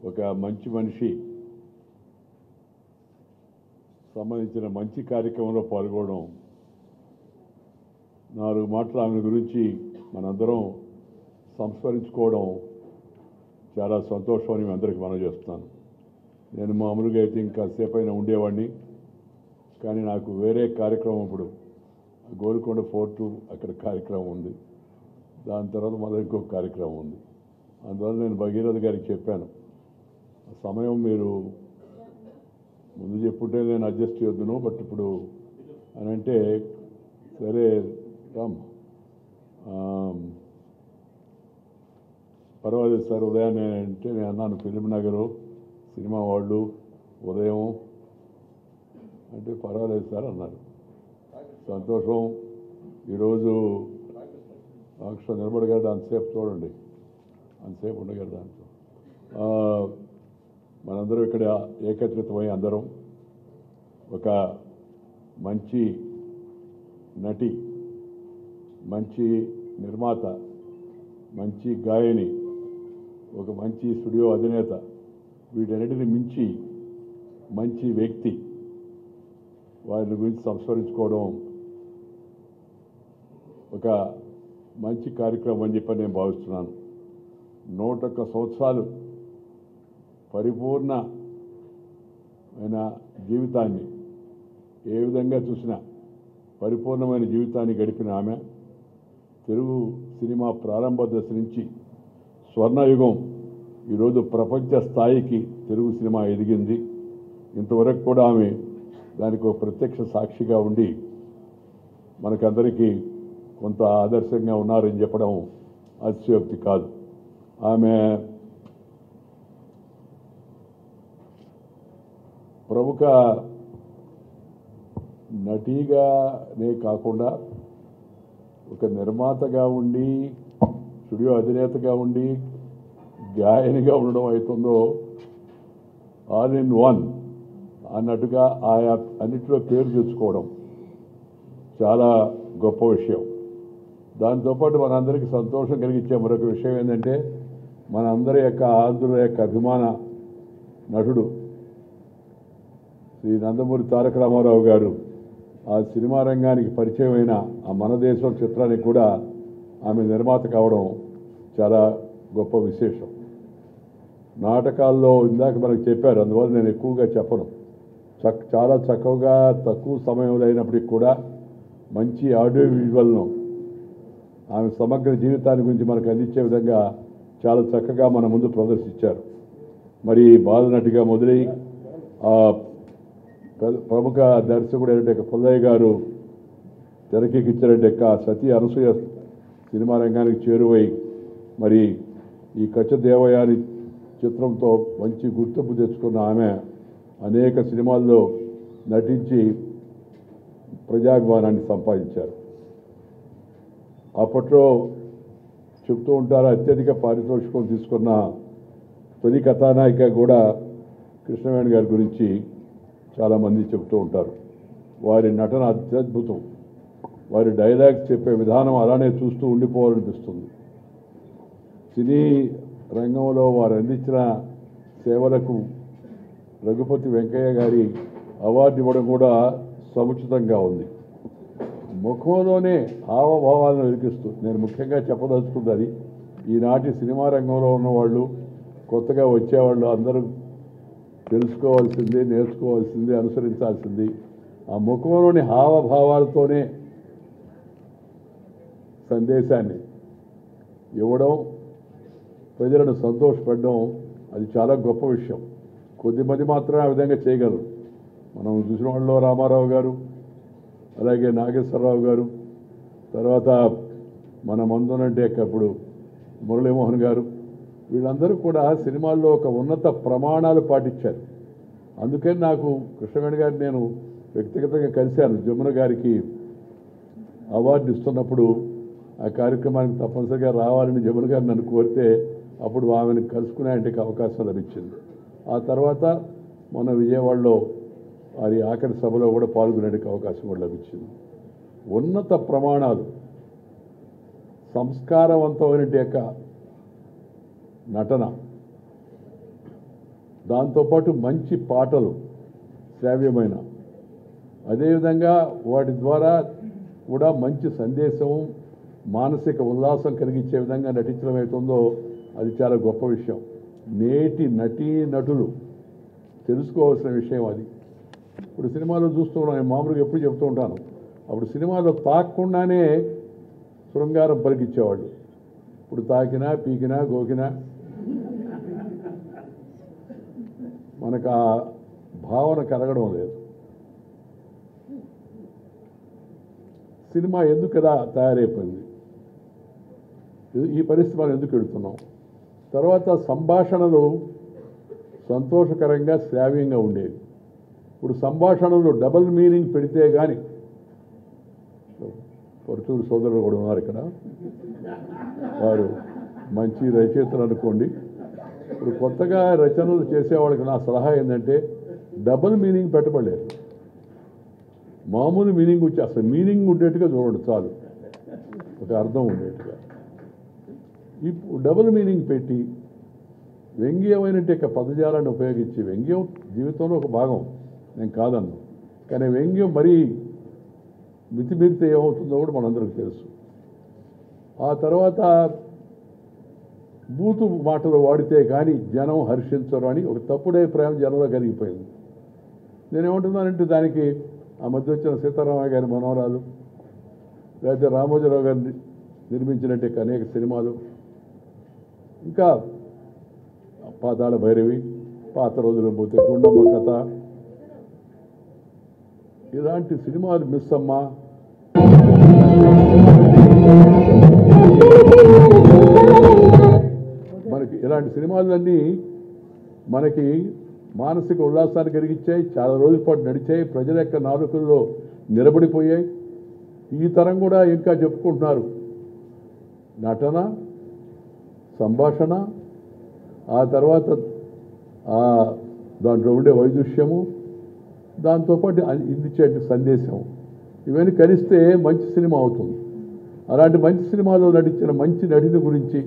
ఒక మంచి మనిషి సంబంధించిన మంచి కార్యక్రమంలో పాల్గొనడం, 4 మాటలు ఆమె గురించి మనందరం సంస్మరించుకోవడం చాలా సంతోషం అని అందరికీ మనం చేస్తున్నాను. నేను మామూలుగా అయితే ఇంకా సేపైనా ఉండేవాడిని, కానీ నాకు వేరే కార్యక్రమం ఇప్పుడు గోల్కొండ ఫోర్టు అక్కడ కార్యక్రమం ఉంది. దాని తర్వాత మళ్ళీ ఇంకొక కార్యక్రమం ఉంది. అందువల్ల నేను భగీరథ గారికి చెప్పాను, సమయం మీరు ముందు చెప్పుంటే నేను అడ్జస్ట్ చేయొద్దును, బట్ ఇప్పుడు అని అంటే సరే రామ్ పర్వాలేదు సార్ ఉదయాన్నే అంటే నేను అన్నాను ఫిలిం నగరు సినిమా వాళ్ళు ఉదయం అంటే పర్వాలేదు సార్ అన్నారు. సంతోషం. ఈరోజు అక్షర నిలబడగలడు అంతసేపు చూడండి, అంతసేపు ఉండగలడు దాంట్లో. మనందరం ఇక్కడ ఏకత్రితమై అందరం ఒక మంచి నటి, మంచి నిర్మాత, మంచి గాయని, ఒక మంచి స్టూడియో అధినేత, వీటన్నిటిని మించి మంచి వ్యక్తి, వారిని గురించి సంస్మరించుకోవడం ఒక మంచి కార్యక్రమం అని చెప్పి నేను భావిస్తున్నాను. 101 సంవత్సరాలు పరిపూర్ణమైన జీవితాన్ని ఏ విధంగా చూసినా పరిపూర్ణమైన జీవితాన్ని గడిపిన ఆమె తెలుగు సినిమా ప్రారంభ దశ నుంచి స్వర్ణయుగం ఈరోజు ప్రపంచ స్థాయికి తెలుగు సినిమా ఎదిగింది. ఇంతవరకు కూడా ఆమె దానికి ఒక ప్రత్యక్ష సాక్షిగా ఉండి మనకందరికీ కొంత ఆదర్శంగా ఉన్నారని చెప్పడం అతిశయోక్తి కాదు. ఆమె ప్రముఖ నటిగానే కాకుండా ఒక నిర్మాతగా ఉండి, స్టూడియో అధినేతగా ఉండి, గాయనిగా ఉండడం అవుతుందో ఆల్ ఇన్ వన్ అన్నట్టుగా ఆయా అన్నింటిలో పేరు తెచ్చుకోవడం చాలా గొప్ప విషయం. దాంతోపాటు మనందరికీ సంతోషం కలిగించే మరొక విషయం ఏంటంటే, మనందరి యొక్క ఆంధ్రుల యొక్క అభిమాన నటుడు శ్రీ నందమూరి తారక రామారావు గారు ఆ సినిమా రంగానికి పరిచయమైన ఆ మన దేశం చిత్రానికి కూడా ఆమె నిర్మాత కావడం చాలా గొప్ప విశేషం. నాటకాల్లో ఇందాక మనకు చెప్పారు, అందువల్ల నేను ఎక్కువగా చెప్పను. చాలా చక్కగా తక్కువ సమయంలో అయినప్పటికీ కూడా మంచి ఆడియో విజువల్ను ఆమె సమగ్ర జీవితాన్ని గురించి మనకు అందించే విధంగా చాలా చక్కగా మన ముందు ప్రదర్శించారు. మరి బాలనటిగా మొదలై ప్రముఖ దర్శకుడు అయినట్టు పుల్లయ్య గారు తెరకెక్కించినట్టు సతీ అనసూయ సినిమా రంగానికి చేరువై మరి ఈ కచ్చ దేవయాని చిత్రంతో మంచి గుర్తింపు తెచ్చుకున్న ఆమె అనేక సినిమాల్లో నటించి ప్రజాభిమానాన్ని సంపాదించారు. అప్పట్లో చెప్తూ ఉంటారు, అత్యధిక పారితోషికం తీసుకున్న తొలి కథానాయిక కూడా కృష్ణవేణి గారి గురించి చాలామంది చెబుతూ ఉంటారు. వారి నటన అత్యద్భుతం, వారి డైలాగ్స్ చెప్పే విధానం అలానే చూస్తూ ఉండిపోవాలనిపిస్తుంది. సినీ రంగంలో వారు అందించిన సేవలకు రఘుపతి వెంకయ్య గారి అవార్డు ఇవ్వడం కూడా సముచితంగా ఉంది. ముఖంలోనే హావభావాలను వెలికిస్తూ నేను ముఖ్యంగా చెప్పదలుచుకుంది, ఈనాటి సినిమా రంగంలో ఉన్నవాళ్ళు, కొత్తగా వచ్చేవాళ్ళు అందరూ తెలుసుకోవాల్సింది, నేర్చుకోవాల్సింది, అనుసరించాల్సింది ఆ ముఖంలోని హావభావాలతోనే సందేశాన్ని ఇవ్వడం, ప్రజలను సంతోషపెట్టడం అది చాలా గొప్ప విషయం. కొద్దిమంది మాత్రమే ఆ విధంగా చేయగలరు. మనం చూసిన వాళ్ళలో రామారావు గారు, అలాగే నాగేశ్వరరావు గారు, తర్వాత మన మందునంటే ఇప్పుడు మురళీమోహన్ గారు, వీళ్ళందరూ కూడా సినిమాల్లో ఒక ఉన్నత ప్రమాణాలు పాటించారు. అందుకని నాకు కృష్ణవేణి గారిని నేను వ్యక్తిగతంగా కలిశాను. జమున గారికి అవార్డు ఇస్తున్నప్పుడు ఆ కార్యక్రమానికి తప్పనిసరిగా రావాలని జమున గారు నన్ను కోరితే అప్పుడు ఆమెను కలుసుకునేందుకు అవకాశం లభించింది. ఆ తర్వాత మన విజయవాడలో వారి ఆఖరి సభలో కూడా పాల్గొనేందుకు అవకాశం కూడా లభించింది. ఉన్నత ప్రమాణాలు, సంస్కారవంతమైన యొక్క నటన దాంతోపాటు మంచి పాటలు శ్రావ్యమైన, అదేవిధంగా వాటి ద్వారా కూడా మంచి సందేశం, మానసిక ఉల్లాసం కలిగించే విధంగా నటించడం అవుతుందో అది చాలా గొప్ప విషయం. నేటి నటులు తెలుసుకోవాల్సిన విషయం అది. ఇప్పుడు సినిమాలో చూస్తున్నాను, నేను మామూలుగా ఎప్పుడు చెప్తూ ఉంటాను, అప్పుడు సినిమాలో తాకకుండానే శృంగారం పలికిచ్చేవాళ్ళు. ఇప్పుడు తాకినా పీకినా గోకినా మనకు ఆ భావన కలగడం లేదు. సినిమా ఎందుకు కదా తయారైపోయింది, ఈ పరిస్థితి మనం ఎందుకు ఎడుతున్నాం? తర్వాత సంభాషణలు సంతోషకరంగా శ్రావ్యంగా ఉండేవి. ఇప్పుడు సంభాషణలు డబుల్ మీనింగ్ పెడితే కానీ, పరుచూరు సోదరులు కూడా ఉన్నారు ఇక్కడ, వారు మంచి రచయితలు అనుకోండి. ఇప్పుడు కొత్తగా రచనలు చేసేవాళ్ళకి నా సలహా ఏంటంటే డబుల్ మీనింగ్ పెట్టబడలేదు, మామూలు మీనింగ్ వచ్చి అసలు మీనింగ్ ఉండేట్టుగా చూడండి చాలు, ఒక అర్థం ఉండేట్టుగా. ఇప్పుడు డబుల్ మీనింగ్ పెట్టి వ్యంగ్యమైనట్టు పదజాలాన్ని ఉపయోగించి, వ్యంగ్యం జీవితంలో ఒక భాగం, నేను కాదన్ను, కానీ వ్యంగ్యం మరీ మితిమీరితే ఏమవుతుందో కూడా మనందరికీ తెలుసు. ఆ తర్వాత బూతు మాటలు వాడితే కానీ జనం హర్షించరు అని ఒక తప్పుడు అభిప్రాయం జనంలో కలిగిపోయింది. నేనేమంటున్నానంటే దానికి ఆ మధ్య వచ్చిన సీతారామయ్య గారి మనవరాలు, లేకపోతే రామోజీరావు గారు నిర్మించినట్టు అనేక సినిమాలు, ఇంకా పాతాళ భైరవి, పాత రోజులు పోతే గుండమ్మ కథ, ఇలాంటి సినిమాలు మిస్ అమ్మా, మనకి ఇలాంటి సినిమాలన్నీ మనకి మానసిక ఉల్లాసాన్ని కలిగించాయి, చాలా రోజుల పాటు నడిచాయి, ప్రజల యొక్క నాలుకల్లో నిలబడిపోయాయి. ఈ తరం కూడా ఇంకా చెప్పుకుంటున్నారు నటన, సంభాషణ, ఆ తర్వాత దాంట్లో ఉండే వైదుష్యము, దాంతోపాటు ఇందిచ్చే సందేశం, ఇవన్నీ కలిస్తే మంచి సినిమా అవుతుంది. అలాంటి మంచి సినిమాలో నటించిన మంచి నటిని గురించి,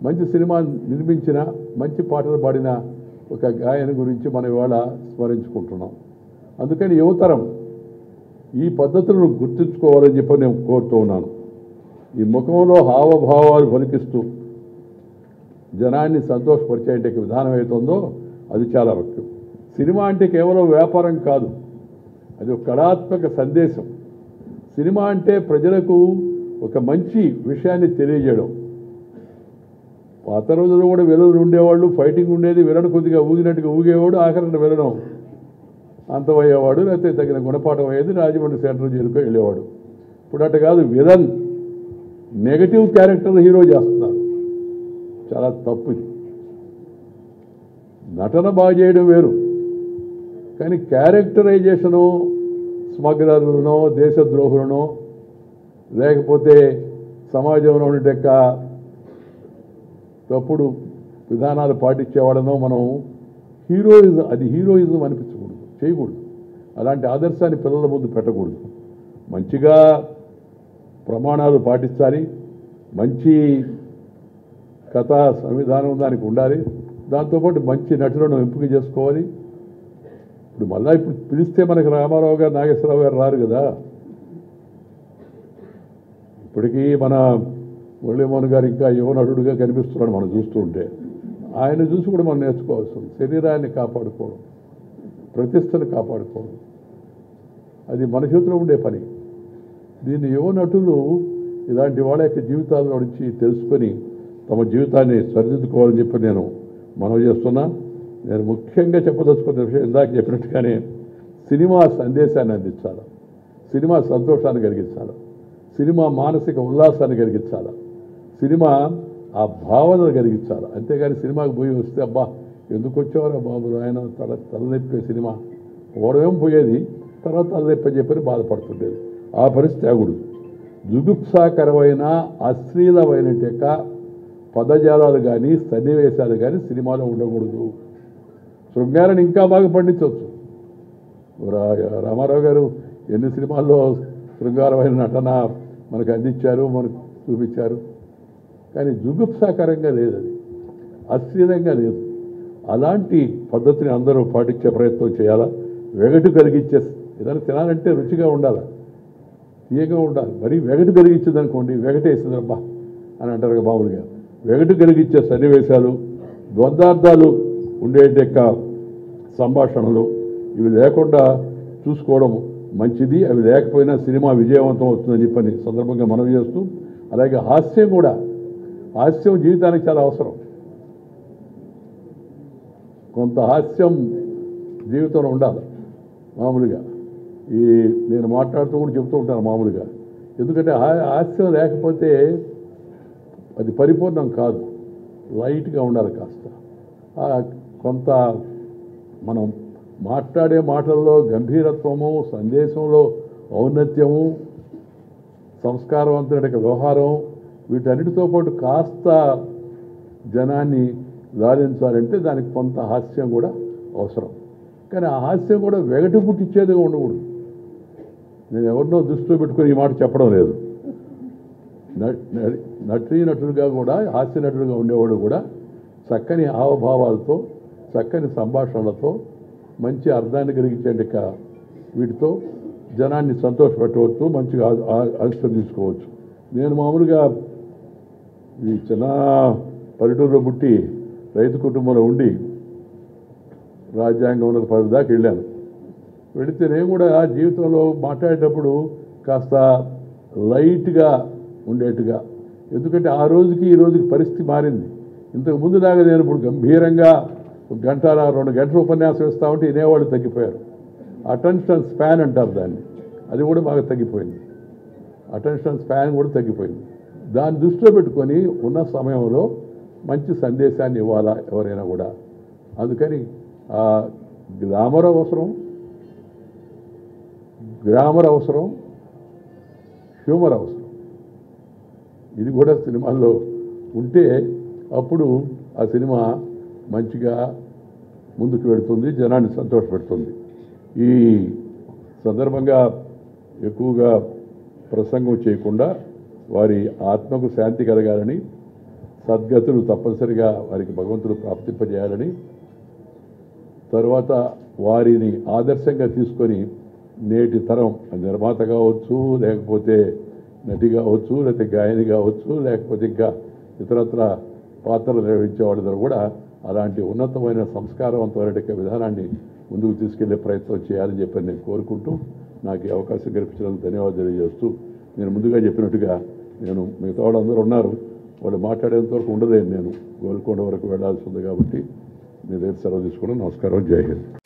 మంచి సినిమా నిర్మించిన, మంచి పాటలు పాడిన ఒక గాయని గురించి మనం ఇవాళ స్మరించుకుంటున్నాం. అందుకని యువతరం ఈ పద్ధతులను గుర్తుంచుకోవాలని చెప్పి నేను కోరుతూ ఉన్నాను. ఈ ముఖంలో హావభావాలు పలికిస్తూ జనాన్ని సంతోషపరిచే విధానం అవుతుందో అది చాలా ముఖ్యం. సినిమా అంటే కేవలం వ్యాపారం కాదు, అది ఒక కళాత్మక సందేశం. సినిమా అంటే ప్రజలకు ఒక మంచి విషయాన్ని తెలియజేయడం. పాత రోజుల్లో కూడా విలన్లు ఉండేవాళ్ళు, ఫైటింగ్ ఉండేది, విలన్ కొద్దిగా ఊగినట్టుగా ఊగేవాడు, ఆఖరణ విలనం అంతమయ్యేవాడు, లేకపోతే తగిన గుణపాఠం అయ్యేది, రాజమండ్రి సెంట్రల్ జైలుకు వెళ్ళేవాడు. ఇప్పుడు అట్ట కాదు, విలన్ నెగటివ్ క్యారెక్టర్ హీరో చేస్తున్నారు, చాలా తప్పు. నటన బాగా చేయడం వేరు, కానీ క్యారెక్టరైజేషను స్మగ్లర్లనో, దేశద్రోహులనో, లేకపోతే సమాజంలో ఉండే తప్పుడు విధానాలు పాటించేవాళ్ళనో మనం హీరోయిజం అనిపించకూడదు, చేయకూడదు. అలాంటి ఆదర్శాన్ని పిల్లల ముందు పెట్టకూడదు. మంచిగా ప్రమాణాలు పాటించాలి, మంచి కథా సంవిధానం దానికి ఉండాలి, దాంతోపాటు మంచి నటులను ఎంపిక చేసుకోవాలి. ఇప్పుడు పిలిస్తే మనకి రామారావు గారు, నాగేశ్వరరావు గారు రారు కదా. ఇప్పటికీ మన మురళీమోహన్ గారు ఇంకా యువ నటుడుగా కనిపిస్తున్నాడు మనం చూస్తూ ఉంటే. ఆయన చూసి కూడా మనం నేర్చుకోవాల్సి ఉంది. శరీరాన్ని కాపాడుకోవడం, ప్రతిష్టను కాపాడుకోవడం, అది మన చేతిలో ఉండే పని. దీన్ని యువ నటులు ఇలాంటి వాళ్ళ యొక్క జీవితాల్లో నుంచి తెలుసుకొని తమ జీవితాన్ని సరిదిద్దుకోవాలని చెప్పి నేను మనవి చేస్తున్నా. నేను ముఖ్యంగా చెప్పదలుచుకున్న విషయం ఇందాక చెప్పినట్టుగానే సినిమా సందేశాన్ని అందించాలి, సినిమా సంతోషాన్ని కలిగించాలి, సినిమా మానసిక ఉల్లాసాన్ని కలిగించాలి, సినిమా ఆ భావనను కలిగించాలి. అంతేగాని సినిమాకి పోయి వస్తే అబ్బా ఎందుకు వచ్చేవారా బాబు ఆయన తలనొప్పే సినిమా ఓడమేం పోయేది, తర్వాత తలనొప్పి అని చెప్పని బాధపడుతుండేది. ఆ పరిస్థితి ఆగుడు. జుగుప్సాకరమైన అశ్లీలమైన పదజాలాలు కానీ సన్నివేశాలు కానీ సినిమాలో ఉండకూడదు. శృంగారాన్ని ఇంకా బాగా పండించవచ్చు. రామారావు గారు ఎన్ని సినిమాల్లో శృంగారమైన నటన మనకు అందించారు, మనకు చూపించారు. కానీ జుగుప్సాకరంగా లేదు, అది అశ్లీలంగా లేదు. అలాంటి పద్ధతిని అందరూ పాటించే ప్రయత్నం చేయాలా. వెగటు కలిగించే ఏదైనా తినాలంటే రుచిగా ఉండాలి, తీయగా ఉండాలి. మరీ వెగటు కలిగించింది అనుకోండి, వెగటేసిందబ్బా అని అంటారు మామూలుగా. వెగటు కలిగించే సన్నివేశాలు, ద్వంద్వార్థాలు ఉండేట సంభాషణలు ఇవి లేకుండా చూసుకోవడం మంచిది. అవి లేకపోయినా సినిమా విజయవంతం అవుతుందని చెప్పని సందర్భంగా మనవి చేస్తూ, అలాగే హాస్యం కూడా, హాస్యం జీవితానికి చాలా అవసరం. కొంత హాస్యం జీవితంలో ఉండాలి మామూలుగా. నేను మాట్లాడుతూ కూడా చెప్తూ ఉంటాను మామూలుగా. ఎందుకంటే హాస్యం లేకపోతే అది పరిపూర్ణం కాదు, లైట్గా ఉండాలి కాస్త. కొంత మనం మాట్లాడే మాటల్లో గంభీరత్వము, సందేశంలో ఔన్నత్యము, సంస్కారవంతుడి వ్యవహారం, వీటన్నిటితో పాటు కాస్త జనాన్ని లాలించాలంటే దానికి కొంత హాస్యం కూడా అవసరం. కానీ ఆ హాస్యం కూడా వెగటు పుట్టించేదిగా ఉండకూడదు. నేను ఎవరినో దృష్టిలో పెట్టుకొని ఈ మాట చెప్పడం లేదు. నటులుగా కూడా, హాస్య నటులుగా ఉండేవాడు కూడా చక్కని హావభావాలతో, చక్కని సంభాషణలతో, మంచి అర్థాన్ని కలిగించే వీటితో జనాన్ని సంతోషపెట్టవచ్చు, మంచిగా ఆశీర్వదించుకోవచ్చు. నేను మామూలుగా ఈ చిన్న పల్లెటూరులో పుట్టి రైతు కుటుంబంలో ఉండి రాజ్యాంగం ఉన్నత పదవి దాకా వెళ్ళాను. వెళితే నేను కూడా జీవితంలో మాట్లాడేటప్పుడు కాస్త లైట్గా ఉండేట్టుగా, ఎందుకంటే ఆ రోజుకి ఈ రోజుకి పరిస్థితి మారింది. ఇంతకు ముందులాగా నేను ఇప్పుడు గంభీరంగా 1 గంట 2 గంటల ఉపన్యాసం ఇస్తా ఉంటే వినేవాళ్ళు తగ్గిపోయారు. అటెన్షన్ స్పాన్ అంటారు దాన్ని, అది కూడా బాగా తగ్గిపోయింది. అటెన్షన్ స్పాన్ కూడా తగ్గిపోయింది. దాన్ని దృష్టిలో పెట్టుకొని ఉన్న సమయంలో మంచి సందేశాన్ని ఇవ్వాలా ఎవరైనా కూడా. అందుకని గ్రామర్ అవసరం, హ్యూమర్ అవసరం. ఇది కూడా సినిమాల్లో ఉంటే అప్పుడు ఆ సినిమా మంచిగా ముందుకు వెళుతుంది, జనాన్ని సంతోషపెడుతుంది. ఈ సందర్భంగా ఎక్కువగా ప్రసంగం చేయకుండా వారి ఆత్మకు శాంతి కలగాలని, సద్గతులు తప్పనిసరిగా వారికి భగవంతుడు ప్రాప్తింపజేయాలని, తర్వాత వారిని ఆదర్శంగా తీసుకొని నేటి తరం నిర్మాత కావచ్చు, లేకపోతే నటి కావచ్చు, లేకపోతే గాయని కావచ్చు, లేకపోతే ఇంకా ఇతరత్ర పాత్రలు నిర్వహించే వాళ్ళందరూ కూడా అలాంటి ఉన్నతమైన సంస్కారవంతమైన విధానాన్ని ముందుకు తీసుకెళ్లే ప్రయత్నం చేయాలని చెప్పి నేను కోరుకుంటూ, నాకు ఈ అవకాశం కల్పించినందుకు ధన్యవాదాలు తెలియజేస్తూ, నేను ముందుగా చెప్పినట్టుగా నేను మిగతా వాళ్ళందరూ ఉన్నారు, వాళ్ళు మాట్లాడేంత వరకు ఉండలేను. నేను గోల్కొండ వరకు వెళ్లాల్సి ఉంది కాబట్టి మీ దగ్గర సెలవు తీసుకుని నమస్కారం. జై హింద్.